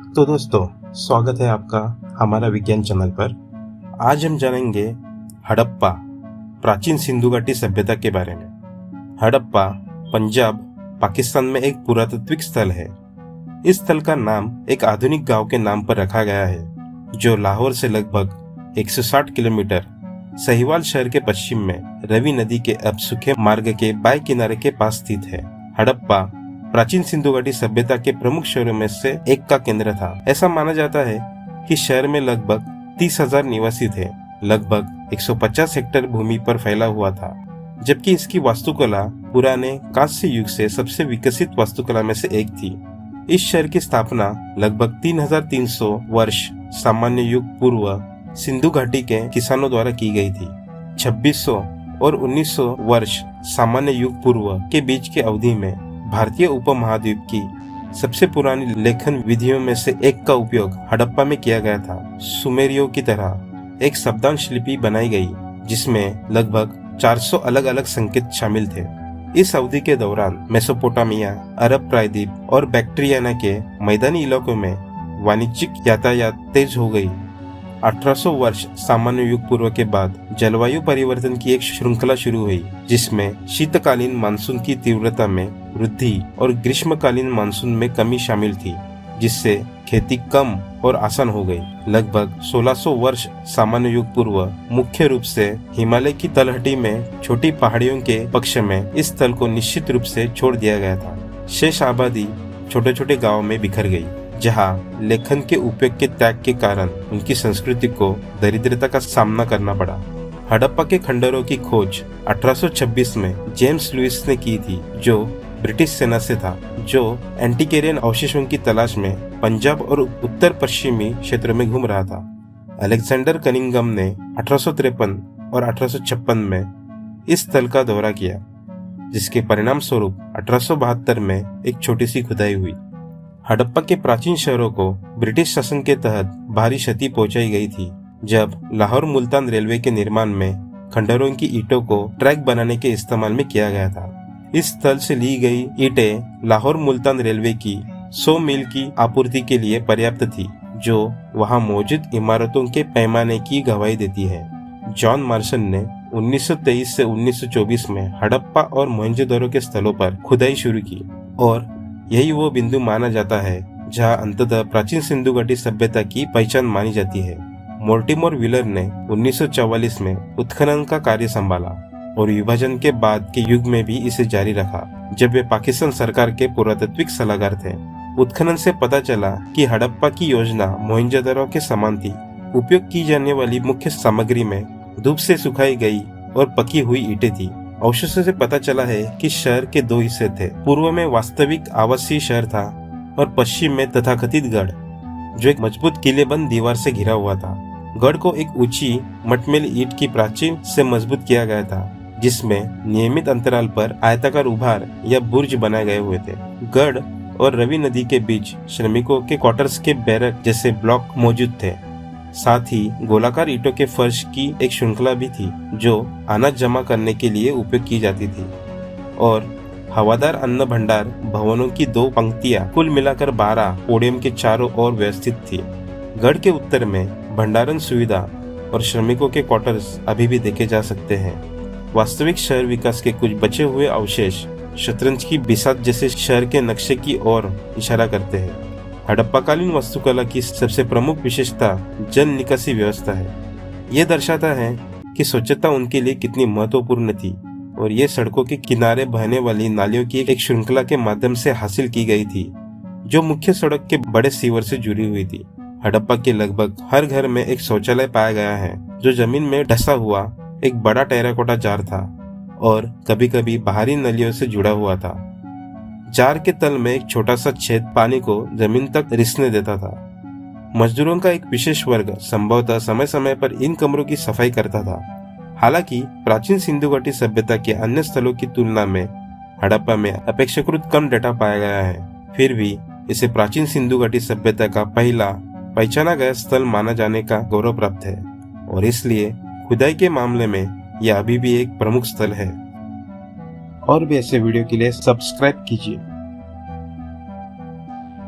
तो दोस्तों, स्वागत है आपका हमारा विज्ञान चैनल पर। आज हम जानेंगे हड़प्पा प्राचीन सिंधु घाटी सभ्यता के बारे में। हड़प्पा पंजाब पाकिस्तान में एक पुरातात्विक स्थल है। इस स्थल का नाम एक आधुनिक गांव के नाम पर रखा गया है, जो लाहौर से लगभग 160 किलोमीटर सहीवाल शहर के पश्चिम में रवि नदी के अब सूखे मार्ग के बाएं किनारे के पास स्थित है। हड़प्पा प्राचीन सिंधु घाटी सभ्यता के प्रमुख शहरों में से एक का केंद्र था। ऐसा माना जाता है कि शहर में लगभग 30,000 निवासी थे, लगभग 150 हेक्टेयर भूमि पर फैला हुआ था, जबकि इसकी वास्तुकला पुराने कांस्य युग से सबसे विकसित वास्तुकला में से एक थी। इस शहर की स्थापना लगभग 3,300 वर्ष सामान्य युग पूर्व सिंधु घाटी के किसानों द्वारा की गई थी। 2600 और 1900 वर्ष सामान्य युग पूर्व के बीच की अवधि में भारतीय उपमहाद्वीप की सबसे पुरानी लेखन विधियों में से एक का उपयोग हड़प्पा में किया गया था। सुमेरियों की तरह एक शब्दांश लिपि बनाई गई, जिसमें लगभग 400 अलग अलग संकेत शामिल थे। इस अवधि के दौरान मेसोपोटामिया, अरब प्रायद्वीप और बैक्ट्रियाना के मैदानी इलाकों में वाणिज्यिक यातायात तेज हो गई। 1800 वर्ष सामान्य युग पूर्व के बाद जलवायु परिवर्तन की एक श्रृंखला शुरू हुई, जिसमें शीतकालीन मानसून की तीव्रता में वृद्धि और ग्रीष्मकालीन मानसून में कमी शामिल थी, जिससे खेती कम और आसान हो गई। लगभग 1600 वर्ष सामान्य युग पूर्व मुख्य रूप से हिमालय की तलहटी में छोटी पहाड़ियों के पक्ष में इस स्थल को निश्चित रूप से छोड़ दिया गया था। शेष आबादी छोटे छोटे गांवों में बिखर गई, जहां लेखन के उपयोग के त्याग के कारण उनकी संस्कृति को दरिद्रता का सामना करना पड़ा। हड़प्पा के खंडरों की खोज 1826 में जेम्स लुइस ने की थी, जो ब्रिटिश सेना से था, जो एंटीक्वेरियन अवशेषों की तलाश में पंजाब और उत्तर पश्चिमी क्षेत्रों में घूम रहा था। अलेक्जेंडर कनिंघम ने 1853 और 1856 में इस स्थल का दौरा किया, जिसके परिणाम स्वरूप 1872 में एक छोटी सी खुदाई हुई। हड़प्पा के प्राचीन शहरों को ब्रिटिश शासन के तहत भारी क्षति पहुंचाई गई थी, जब लाहौर मुल्तान रेलवे के निर्माण में खंडरों की ईंटों को ट्रैक बनाने के इस्तेमाल में किया गया था। इस स्थल से ली गई ईंटें लाहौर मुल्तान रेलवे की 100 मील की आपूर्ति के लिए पर्याप्त थी, जो वहां मौजूद इमारतों के पैमाने की गवाही देती है। जॉन मार्शन ने 1923 से 1924 में हड़प्पा और मोहनजोदड़ो के स्थलों पर खुदाई शुरू की, और यही वो बिंदु माना जाता है जहां अंततः प्राचीन सिंधु घाटी सभ्यता की पहचान मानी जाती है। मोर्टिमर व्हीलर ने 1944 में उत्खनन का कार्य संभाला और विभाजन के बाद के युग में भी इसे जारी रखा, जब वे पाकिस्तान सरकार के पुरातात्विक सलाहकार थे। उत्खनन से पता चला कि हड़प्पा की योजना मोहनजोदड़ो के समान थी। उपयोग की जाने वाली मुख्य सामग्री में धूप से सुखाई गई और पकी हुई ईंटें थी। अवशेषों से पता चला है कि शहर के दो हिस्से थे। पूर्व में वास्तविक आवासीय शहर था और पश्चिम में तथाकथित गढ़, जो एक मजबूत किलेबंद दीवार से घिरा हुआ था। गढ़ को एक ऊंची मटमेल ईंट की प्राचीर से मजबूत किया गया था, जिसमें नियमित अंतराल पर आयताकार उभार या बुर्ज बनाए गए हुए थे। गढ़ और रवि नदी के बीच श्रमिकों के क्वार्टर्स के बैरक जैसे ब्लॉक मौजूद थे। साथ ही गोलाकार ईंटों के फर्श की एक श्रृंखला भी थी, जो अनाज जमा करने के लिए उपयोग की जाती थी, और हवादार अन्न भंडार भवनों की 2 पंक्तियां कुल मिलाकर 12 पोडियम के चारों ओर व्यवस्थित थी। गढ़ के उत्तर में भंडारण सुविधा और श्रमिकों के क्वार्टर्स अभी भी देखे जा सकते हैं। वास्तविक शहर विकास के कुछ बचे हुए अवशेष शतरंज की बिसात जैसे शहर के नक्शे की ओर इशारा करते हैं। हड़प्पाकालीन वास्तुकला की सबसे प्रमुख विशेषता जल निकासी व्यवस्था है। यह दर्शाता है कि स्वच्छता उनके लिए कितनी महत्वपूर्ण थी, और ये सड़कों के किनारे बहने वाली नालियों की एक श्रृंखला के माध्यम से हासिल की गई थी, जो मुख्य सड़क के बड़े सीवर से जुड़ी हुई थी। हड़प्पा के लगभग हर घर में एक शौचालय पाया गया है, जो जमीन में धंसा हुआ एक बड़ा टेराकोटा जार था और कभी कभी बाहरी नलियों से जुड़ा हुआ था। जार के तल में एक छोटा सा छेद पानी को जमीन तक रिसने देता था। मजदूरों का एक विशेष वर्ग संभवतः समय समय पर इन कमरों की सफाई करता था। हालांकि प्राचीन सिंधु घाटी सभ्यता के अन्य स्थलों की तुलना में हड़प्पा में अपेक्षाकृत कम डेटा पाया गया है, फिर भी इसे प्राचीन सिंधु घाटी सभ्यता का पहला पहचाना गया स्थल माना जाने का गौरव प्राप्त है, और इसलिए खुदाई के मामले में यह अभी भी एक प्रमुख स्थल है। और भी ऐसे वीडियो के लिए सब्सक्राइब कीजिए।